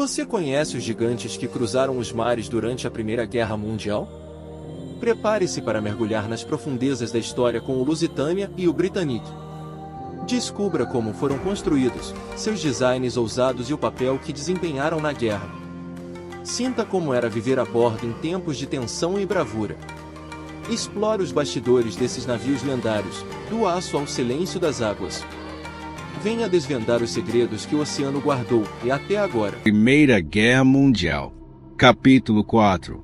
Você conhece os gigantes que cruzaram os mares durante a Primeira Guerra Mundial? Prepare-se para mergulhar nas profundezas da história com o Lusitânia e o Britannic. Descubra como foram construídos, seus designs ousados e o papel que desempenharam na guerra. Sinta como era viver a bordo em tempos de tensão e bravura. Explore os bastidores desses navios lendários, do aço ao silêncio das águas. Venha desvendar os segredos que o oceano guardou e até agora. Primeira Guerra Mundial. Capítulo 4.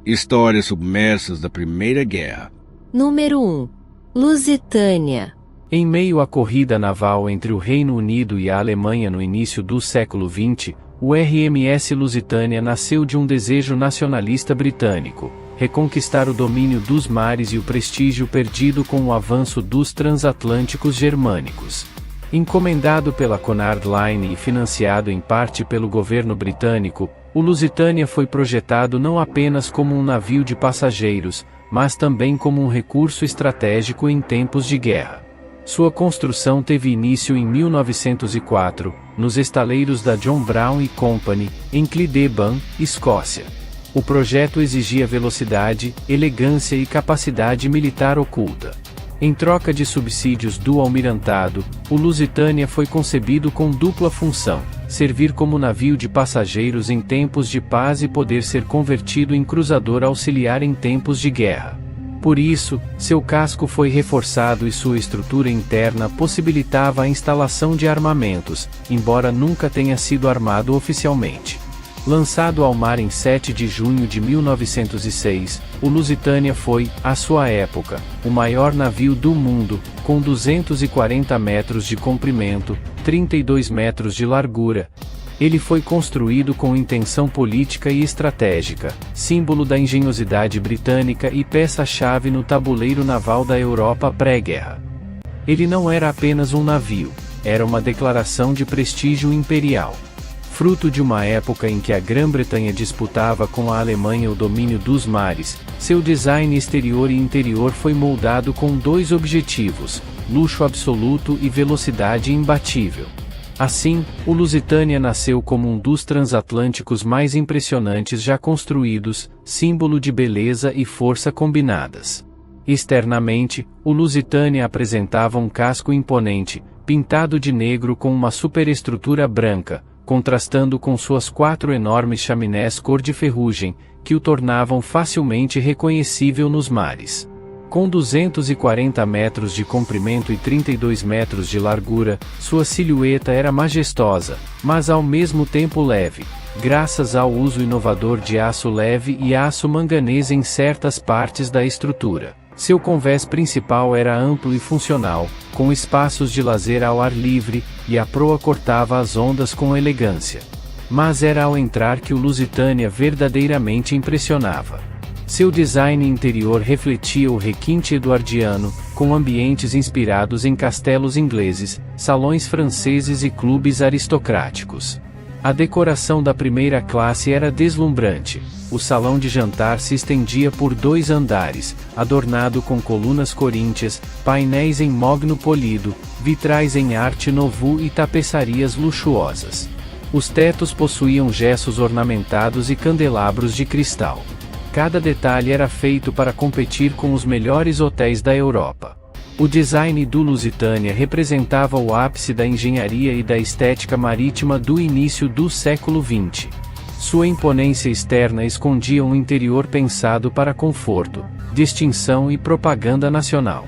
Histórias submersas da Primeira Guerra. Número 1. Lusitânia. Em meio à corrida naval entre o Reino Unido e a Alemanha no início do século XX, o RMS Lusitânia nasceu de um desejo nacionalista britânico: reconquistar o domínio dos mares e o prestígio perdido com o avanço dos transatlânticos germânicos. Encomendado pela Cunard Line e financiado em parte pelo governo britânico, o Lusitânia foi projetado não apenas como um navio de passageiros, mas também como um recurso estratégico em tempos de guerra. Sua construção teve início em 1904, nos estaleiros da John Brown Company, em Cledeban, Escócia. O projeto exigia velocidade, elegância e capacidade militar oculta. Em troca de subsídios do almirantado, o Lusitânia foi concebido com dupla função: servir como navio de passageiros em tempos de paz e poder ser convertido em cruzador auxiliar em tempos de guerra. Por isso, seu casco foi reforçado e sua estrutura interna possibilitava a instalação de armamentos, embora nunca tenha sido armado oficialmente. Lançado ao mar em 7 de junho de 1906, o Lusitânia foi, à sua época, o maior navio do mundo, com 240 metros de comprimento, 32 metros de largura. Ele foi construído com intenção política e estratégica, símbolo da engenhosidade britânica e peça-chave no tabuleiro naval da Europa pré-guerra. Ele não era apenas um navio, era uma declaração de prestígio imperial. Fruto de uma época em que a Grã-Bretanha disputava com a Alemanha o domínio dos mares, seu design exterior e interior foi moldado com dois objetivos: luxo absoluto e velocidade imbatível. Assim, o Lusitânia nasceu como um dos transatlânticos mais impressionantes já construídos, símbolo de beleza e força combinadas. Externamente, o Lusitânia apresentava um casco imponente, pintado de negro com uma superestrutura branca, contrastando com suas 4 enormes chaminés cor de ferrugem, que o tornavam facilmente reconhecível nos mares. Com 240 metros de comprimento e 32 metros de largura, sua silhueta era majestosa, mas ao mesmo tempo leve, graças ao uso inovador de aço leve e aço manganês em certas partes da estrutura. Seu convés principal era amplo e funcional, com espaços de lazer ao ar livre, e a proa cortava as ondas com elegância. Mas era ao entrar que o Lusitânia verdadeiramente impressionava. Seu design interior refletia o requinte eduardiano, com ambientes inspirados em castelos ingleses, salões franceses e clubes aristocráticos. A decoração da primeira classe era deslumbrante. O salão de jantar se estendia por 2 andares, adornado com colunas coríntias, painéis em mogno polido, vitrais em arte nouveau e tapeçarias luxuosas. Os tetos possuíam gessos ornamentados e candelabros de cristal. Cada detalhe era feito para competir com os melhores hotéis da Europa. O design do Lusitânia representava o ápice da engenharia e da estética marítima do início do século XX. Sua imponência externa escondia um interior pensado para conforto, distinção e propaganda nacional.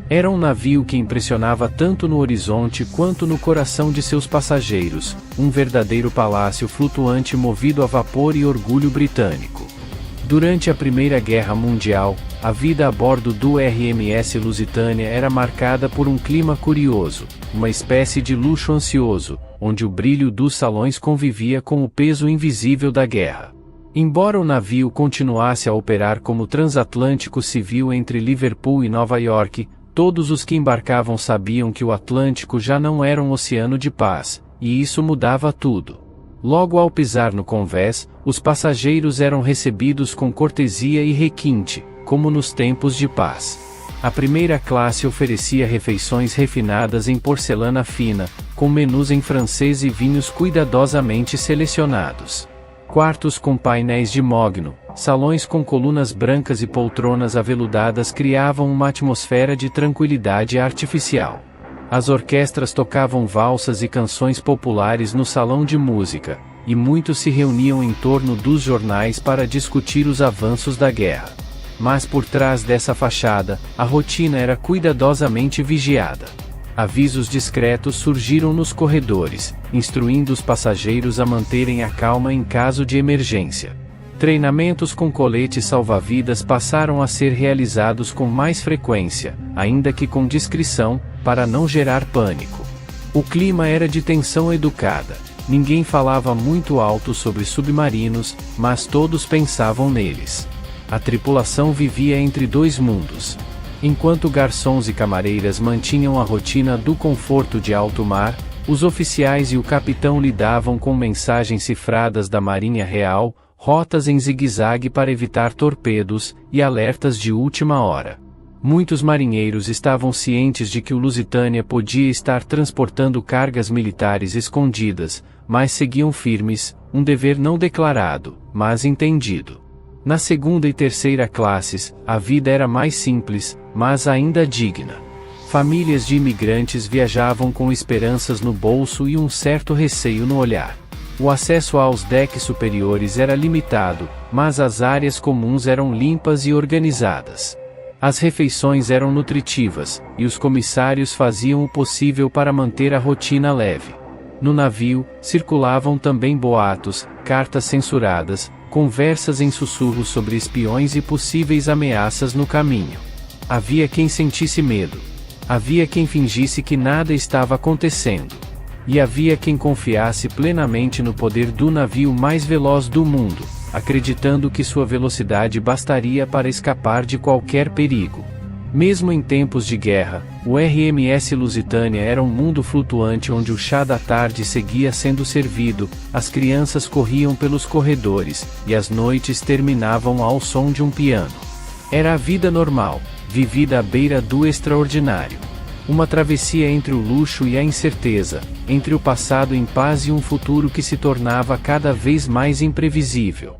Era um navio que impressionava tanto no horizonte quanto no coração de seus passageiros, um verdadeiro palácio flutuante movido a vapor e orgulho britânico. Durante a Primeira Guerra Mundial, a vida a bordo do RMS Lusitânia era marcada por um clima curioso, uma espécie de luxo ansioso, onde o brilho dos salões convivia com o peso invisível da guerra. Embora o navio continuasse a operar como transatlântico civil entre Liverpool e Nova York, todos os que embarcavam sabiam que o Atlântico já não era um oceano de paz, e isso mudava tudo. Logo ao pisar no convés, os passageiros eram recebidos com cortesia e requinte, como nos tempos de paz. A primeira classe oferecia refeições refinadas em porcelana fina, com menus em francês e vinhos cuidadosamente selecionados. Quartos com painéis de mogno, salões com colunas brancas e poltronas aveludadas criavam uma atmosfera de tranquilidade artificial. As orquestras tocavam valsas e canções populares no salão de música, e muitos se reuniam em torno dos jornais para discutir os avanços da guerra. Mas por trás dessa fachada, a rotina era cuidadosamente vigiada. Avisos discretos surgiram nos corredores, instruindo os passageiros a manterem a calma em caso de emergência. Treinamentos com coletes salva-vidas passaram a ser realizados com mais frequência, ainda que com discrição, para não gerar pânico. O clima era de tensão educada. Ninguém falava muito alto sobre submarinos, mas todos pensavam neles. A tripulação vivia entre dois mundos. Enquanto garçons e camareiras mantinham a rotina do conforto de alto mar, os oficiais e o capitão lidavam com mensagens cifradas da Marinha Real, rotas em zigue-zague para evitar torpedos, e alertas de última hora. Muitos marinheiros estavam cientes de que o Lusitânia podia estar transportando cargas militares escondidas, mas seguiam firmes, um dever não declarado, mas entendido. Na segunda e terceira classes, a vida era mais simples, mas ainda digna. Famílias de imigrantes viajavam com esperanças no bolso e um certo receio no olhar. O acesso aos decks superiores era limitado, mas as áreas comuns eram limpas e organizadas. As refeições eram nutritivas, e os comissários faziam o possível para manter a rotina leve. No navio, circulavam também boatos, cartas censuradas, conversas em sussurros sobre espiões e possíveis ameaças no caminho. Havia quem sentisse medo. Havia quem fingisse que nada estava acontecendo. E havia quem confiasse plenamente no poder do navio mais veloz do mundo, acreditando que sua velocidade bastaria para escapar de qualquer perigo. Mesmo em tempos de guerra, o RMS Lusitânia era um mundo flutuante onde o chá da tarde seguia sendo servido, as crianças corriam pelos corredores, e as noites terminavam ao som de um piano. Era a vida normal, vivida à beira do extraordinário. Uma travessia entre o luxo e a incerteza, entre o passado em paz e um futuro que se tornava cada vez mais imprevisível.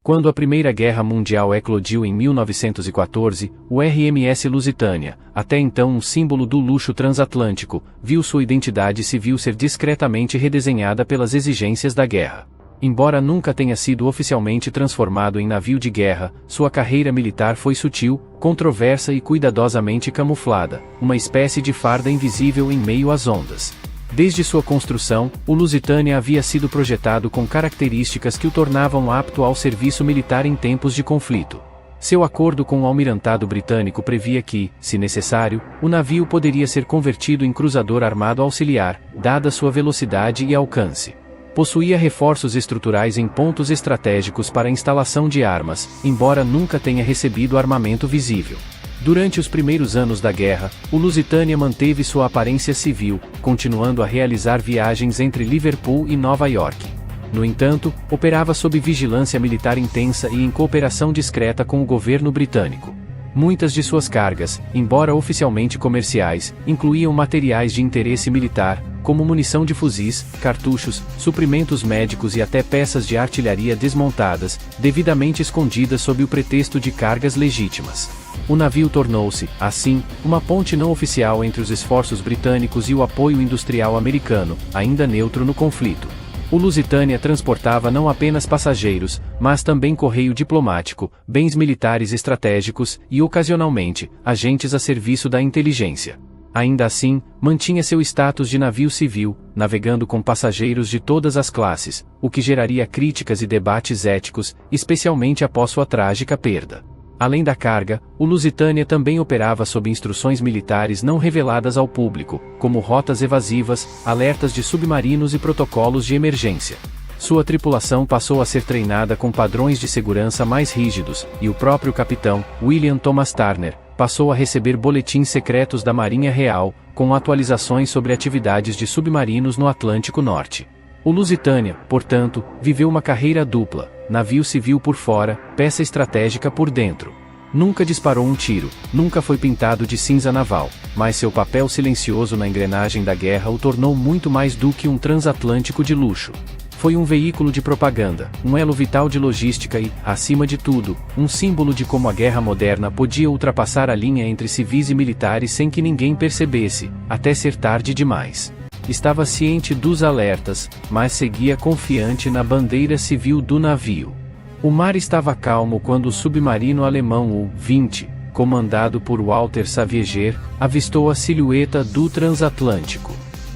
Quando a Primeira Guerra Mundial eclodiu em 1914, o RMS Lusitânia, até então um símbolo do luxo transatlântico, viu sua identidade civil ser discretamente redesenhada pelas exigências da guerra. Embora nunca tenha sido oficialmente transformado em navio de guerra, sua carreira militar foi sutil, controversa e cuidadosamente camuflada, uma espécie de farda invisível em meio às ondas. Desde sua construção, o Lusitânia havia sido projetado com características que o tornavam apto ao serviço militar em tempos de conflito. Seu acordo com o almirantado britânico previa que, se necessário, o navio poderia ser convertido em cruzador armado auxiliar, dada sua velocidade e alcance. Possuía reforços estruturais em pontos estratégicos para a instalação de armas, embora nunca tenha recebido armamento visível. Durante os primeiros anos da guerra, o Lusitânia manteve sua aparência civil, continuando a realizar viagens entre Liverpool e Nova York. No entanto, operava sob vigilância militar intensa e em cooperação discreta com o governo britânico. Muitas de suas cargas, embora oficialmente comerciais, incluíam materiais de interesse militar, como munição de fuzis, cartuchos, suprimentos médicos e até peças de artilharia desmontadas, devidamente escondidas sob o pretexto de cargas legítimas. O navio tornou-se, assim, uma ponte não oficial entre os esforços britânicos e o apoio industrial americano, ainda neutro no conflito. O Lusitânia transportava não apenas passageiros, mas também correio diplomático, bens militares estratégicos e, ocasionalmente, agentes a serviço da inteligência. Ainda assim, mantinha seu status de navio civil, navegando com passageiros de todas as classes, o que geraria críticas e debates éticos, especialmente após sua trágica perda. Além da carga, o Lusitânia também operava sob instruções militares não reveladas ao público, como rotas evasivas, alertas de submarinos e protocolos de emergência. Sua tripulação passou a ser treinada com padrões de segurança mais rígidos, e o próprio capitão, William Thomas Turner, passou a receber boletins secretos da Marinha Real, com atualizações sobre atividades de submarinos no Atlântico Norte. O Lusitânia, portanto, viveu uma carreira dupla, navio civil por fora, peça estratégica por dentro. Nunca disparou um tiro, nunca foi pintado de cinza naval. mas seu papel silencioso na engrenagem da guerra o tornou muito mais do que um transatlântico de luxo. Foi um veículo de propaganda, um elo vital de logística e, acima de tudo, um símbolo de como a guerra moderna podia ultrapassar a linha entre civis e militares sem que ninguém percebesse, até ser tarde demais. Estava ciente dos alertas, mas seguia confiante na bandeira civil do navio. O mar estava calmo quando o submarino alemão U-20, comandado por Walter Savieger, avistou a silhueta do transatlântico.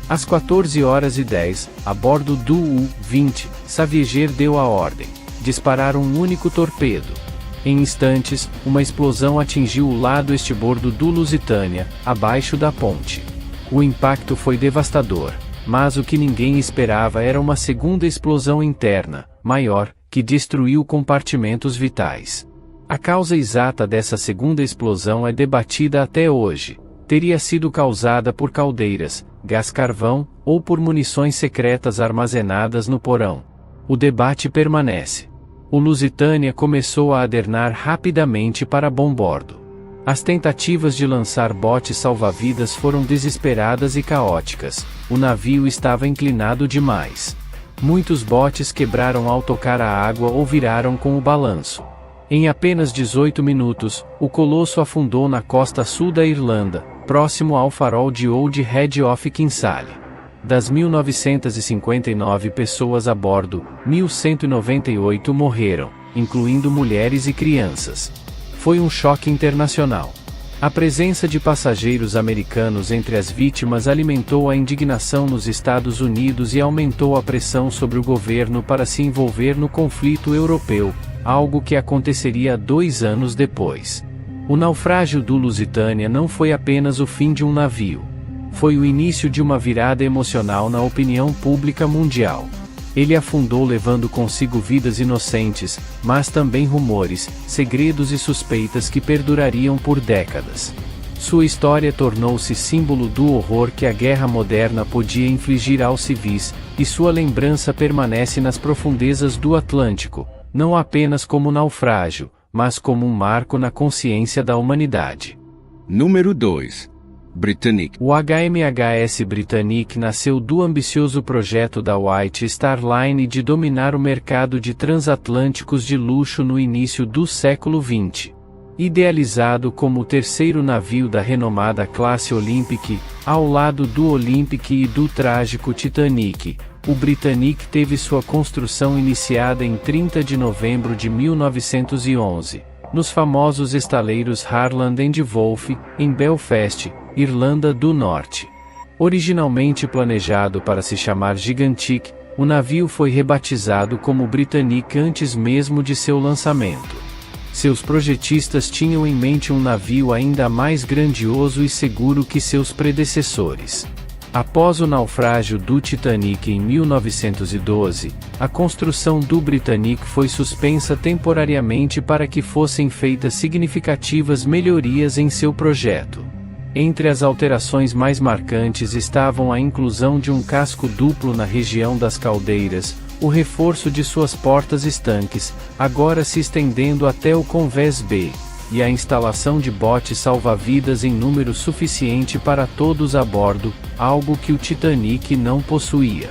Às 14h10, a bordo do U-20, Savieger deu a ordem: disparar um único torpedo. Em instantes, uma explosão atingiu o lado estibordo do Lusitânia, abaixo da ponte. O impacto foi devastador, mas o que ninguém esperava era uma segunda explosão interna, maior, que destruiu compartimentos vitais. A causa exata dessa segunda explosão é debatida até hoje. Teria sido causada por caldeiras, gás carvão, ou por munições secretas armazenadas no porão. O debate permanece. O Lusitânia começou a adernar rapidamente para bombordo. As tentativas de lançar botes salva-vidas foram desesperadas e caóticas. O navio estava inclinado demais. Muitos botes quebraram ao tocar a água ou viraram com o balanço. Em apenas 18 minutos, o colosso afundou na costa sul da Irlanda, próximo ao farol de Old Head of Kinsale. Das 1.959 pessoas a bordo, 1.198 morreram, incluindo mulheres e crianças. Foi um choque internacional. A presença de passageiros americanos entre as vítimas alimentou a indignação nos Estados Unidos e aumentou a pressão sobre o governo para se envolver no conflito europeu, algo que aconteceria 2 anos depois. O naufrágio do Lusitânia não foi apenas o fim de um navio. Foi o início de uma virada emocional na opinião pública mundial. Ele afundou levando consigo vidas inocentes, mas também rumores, segredos e suspeitas que perdurariam por décadas. Sua história tornou-se símbolo do horror que a guerra moderna podia infligir aos civis, e sua lembrança permanece nas profundezas do Atlântico, não apenas como naufrágio, mas como um marco na consciência da humanidade. Número 2. Britannic. O HMHS Britannic nasceu do ambicioso projeto da White Star Line de dominar o mercado de transatlânticos de luxo no início do século XX. Idealizado como o terceiro navio da renomada classe Olympic, ao lado do Olympic e do trágico Titanic, o Britannic teve sua construção iniciada em 30 de novembro de 1911, nos famosos estaleiros Harland and Wolff, em Belfast, Irlanda do Norte. Originalmente planejado para se chamar Gigantic, o navio foi rebatizado como Britannic antes mesmo de seu lançamento. Seus projetistas tinham em mente um navio ainda mais grandioso e seguro que seus predecessores. Após o naufrágio do Titanic em 1912, a construção do Britannic foi suspensa temporariamente para que fossem feitas significativas melhorias em seu projeto. Entre as alterações mais marcantes estavam a inclusão de um casco duplo na região das caldeiras, o reforço de suas portas estanques, agora se estendendo até o convés B, e a instalação de botes salva-vidas em número suficiente para todos a bordo, algo que o Titanic não possuía.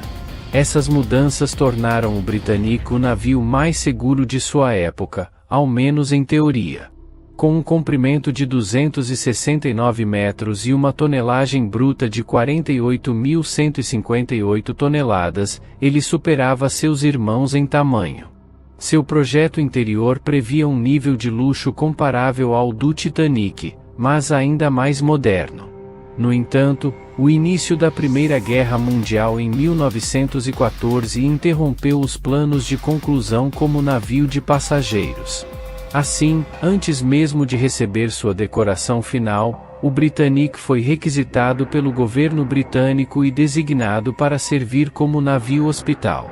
Essas mudanças tornaram o Britannic o navio mais seguro de sua época, ao menos em teoria. Com um comprimento de 269 metros e uma tonelagem bruta de 48.158 toneladas, ele superava seus irmãos em tamanho. Seu projeto interior previa um nível de luxo comparável ao do Titanic, mas ainda mais moderno. No entanto, o início da Primeira Guerra Mundial em 1914 interrompeu os planos de conclusão como navio de passageiros. Assim, antes mesmo de receber sua decoração final, o Britannic foi requisitado pelo governo britânico e designado para servir como navio-hospital.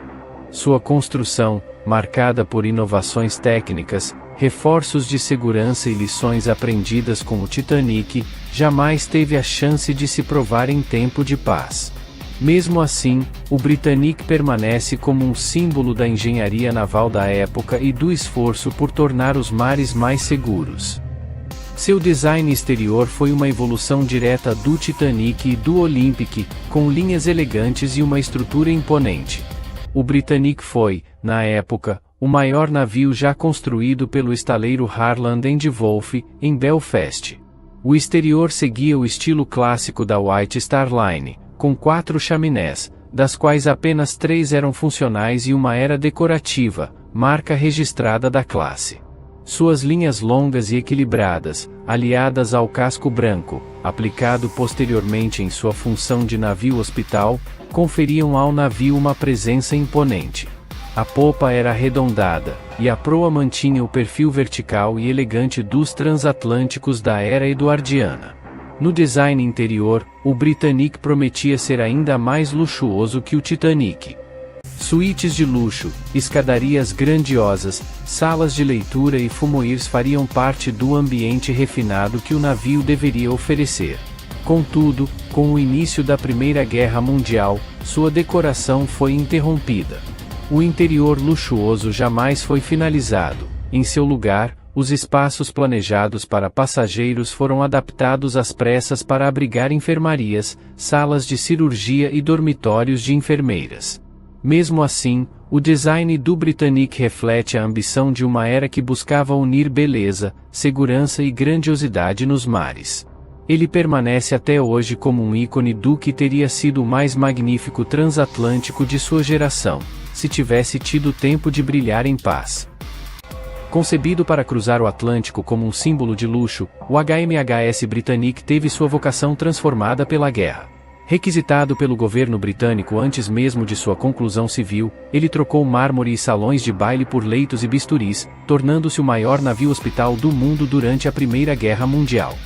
Sua construção, marcada por inovações técnicas, reforços de segurança e lições aprendidas com o Titanic, jamais teve a chance de se provar em tempo de paz. Mesmo assim, o Britannic permanece como um símbolo da engenharia naval da época e do esforço por tornar os mares mais seguros. Seu design exterior foi uma evolução direta do Titanic e do Olympic, com linhas elegantes e uma estrutura imponente. O Britannic foi, na época, o maior navio já construído pelo estaleiro Harland and Wolff, em Belfast. O exterior seguia o estilo clássico da White Star Line, com 4 chaminés, das quais apenas 3 eram funcionais e uma era decorativa, marca registrada da classe. Suas linhas longas e equilibradas, aliadas ao casco branco, aplicado posteriormente em sua função de navio-hospital, conferiam ao navio uma presença imponente. A popa era arredondada, e a proa mantinha o perfil vertical e elegante dos transatlânticos da era eduardiana. No design interior, o Britannic prometia ser ainda mais luxuoso que o Titanic. Suítes de luxo, escadarias grandiosas, salas de leitura e fumoirs fariam parte do ambiente refinado que o navio deveria oferecer. Contudo, com o início da Primeira Guerra Mundial, sua decoração foi interrompida. O interior luxuoso jamais foi finalizado. Em seu lugar, os espaços planejados para passageiros foram adaptados às pressas para abrigar enfermarias, salas de cirurgia e dormitórios de enfermeiras. Mesmo assim, o design do Britannic reflete a ambição de uma era que buscava unir beleza, segurança e grandiosidade nos mares. Ele permanece até hoje como um ícone do que teria sido o mais magnífico transatlântico de sua geração, se tivesse tido tempo de brilhar em paz. Concebido para cruzar o Atlântico como um símbolo de luxo, o HMHS Britannic teve sua vocação transformada pela guerra. Requisitado pelo governo britânico antes mesmo de sua conclusão civil, ele trocou mármore e salões de baile por leitos e bisturis, tornando-se o maior navio-hospital do mundo durante a Primeira Guerra Mundial.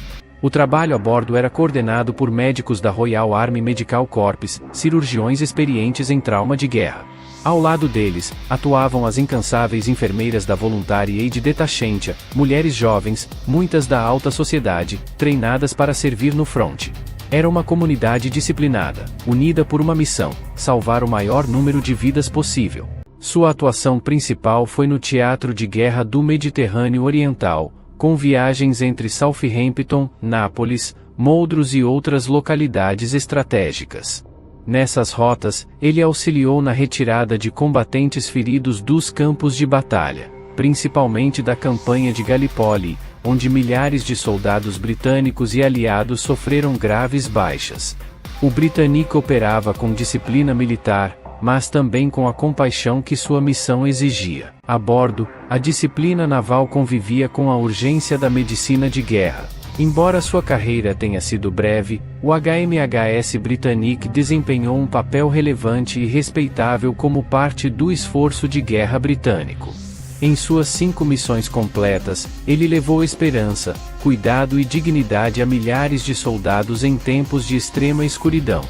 O trabalho a bordo era coordenado por médicos da Royal Army Medical Corps, cirurgiões experientes em trauma de guerra. Ao lado deles, atuavam as incansáveis enfermeiras da Voluntary Aid Detachment, mulheres jovens, muitas da alta sociedade, treinadas para servir no fronte. Era uma comunidade disciplinada, unida por uma missão: salvar o maior número de vidas possível. Sua atuação principal foi no teatro de guerra do Mediterrâneo Oriental, com viagens entre Southampton, Nápoles, Moldros e outras localidades estratégicas. Nessas rotas, ele auxiliou na retirada de combatentes feridos dos campos de batalha, principalmente da campanha de Gallipoli, onde milhares de soldados britânicos e aliados sofreram graves baixas. O Britannic operava com disciplina militar, mas também com a compaixão que sua missão exigia. A bordo, a disciplina naval convivia com a urgência da medicina de guerra. Embora sua carreira tenha sido breve, o HMHS Britannic desempenhou um papel relevante e respeitável como parte do esforço de guerra britânico. Em suas 5 missões completas, ele levou esperança, cuidado e dignidade a milhares de soldados em tempos de extrema escuridão.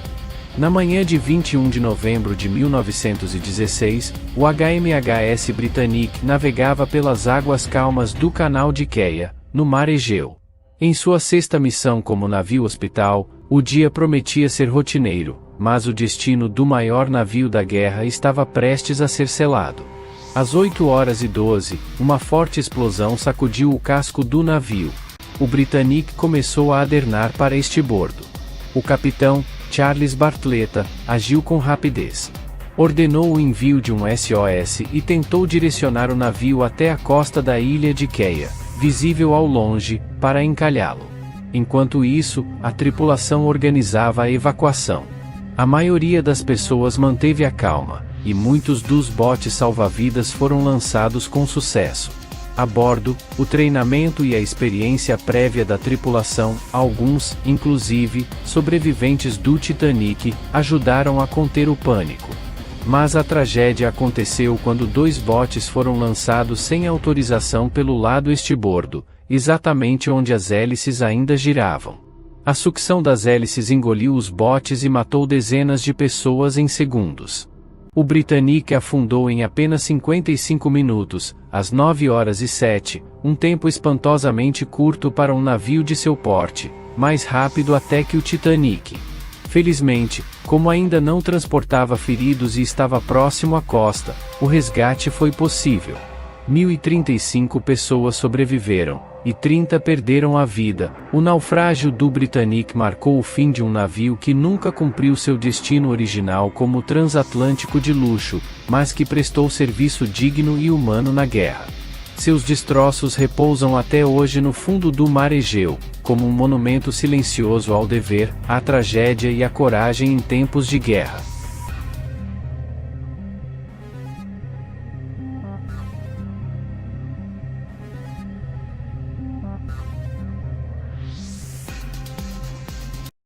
Na manhã de 21 de novembro de 1916, o HMHS Britannic navegava pelas águas calmas do Canal de Queia, no Mar Egeu. Em sua 6ª missão como navio-hospital, o dia prometia ser rotineiro, mas o destino do maior navio da guerra estava prestes a ser selado. Às 8h12, uma forte explosão sacudiu o casco do navio. O Britannic começou a adernar para estribordo. O capitão, Charles Bartletta, agiu com rapidez. Ordenou o envio de um SOS e tentou direcionar o navio até a costa da ilha de Queia, visível ao longe, para encalhá-lo. Enquanto isso, a tripulação organizava a evacuação. A maioria das pessoas manteve a calma, e muitos dos botes salva-vidas foram lançados com sucesso. A bordo, o treinamento e a experiência prévia da tripulação, alguns, inclusive, sobreviventes do Titanic, ajudaram a conter o pânico. Mas a tragédia aconteceu quando 2 botes foram lançados sem autorização pelo lado estribordo, exatamente onde as hélices ainda giravam. A sucção das hélices engoliu os botes e matou dezenas de pessoas em segundos. O Britannic afundou em apenas 55 minutos, às 9h07, um tempo espantosamente curto para um navio de seu porte, mais rápido até que o Titanic. Felizmente, como ainda não transportava feridos e estava próximo à costa, o resgate foi possível. 1.035 pessoas sobreviveram, e 30 perderam a vida. O naufrágio do Britannic marcou o fim de um navio que nunca cumpriu seu destino original como transatlântico de luxo, mas que prestou serviço digno e humano na guerra. Seus destroços repousam até hoje no fundo do mar Egeu, como um monumento silencioso ao dever, à tragédia e à coragem em tempos de guerra.